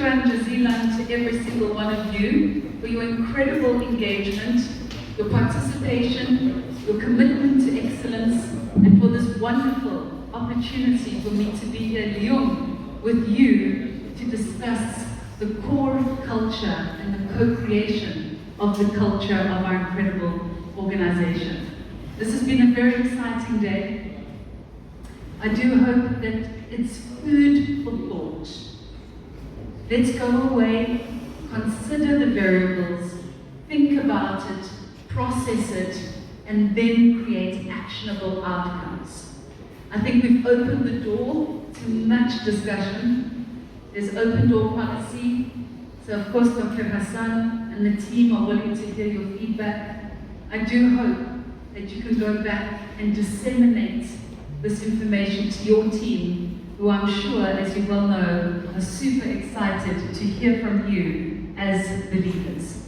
Shukran jazilan to every single one of you for your incredible engagement, your participation, your commitment to excellence, and for this wonderful opportunity for me to be here, Leon, with you to discuss the core culture and the co-creation of the culture of our incredible organization. This has been a very exciting day. I do hope that it's food for thought. Let's go away, consider the variables, think about it, process it, and then create actionable outcomes. I think we've opened the door to much discussion. There's open door policy. So of course, Dr. Hassan and the team are willing to hear your feedback. I do hope that you can go back and disseminate this information to your team, who I'm sure, as you well know, are super excited to hear from you as the leaders.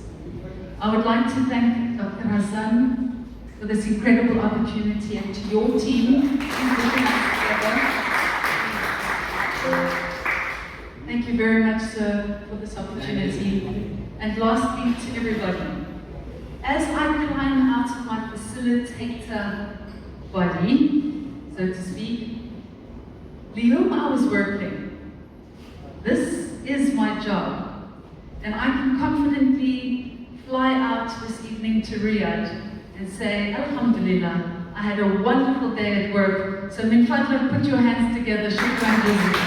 I would like to thank Dr. Hassan for this incredible opportunity, and to your team. Thank you very much, sir, for this opportunity. And lastly, to everybody, as I climb out of my facilitator body, so to speak, Leo, I was working. This is my job, and I can confidently fly out this evening to Riyadh and say, Alhamdulillah, I had a wonderful day at work. So min fadlak, put your hands together, shukran jazilan.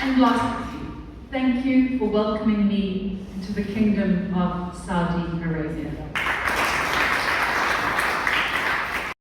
And lastly, thank you for welcoming me into the Kingdom of Saudi Arabia.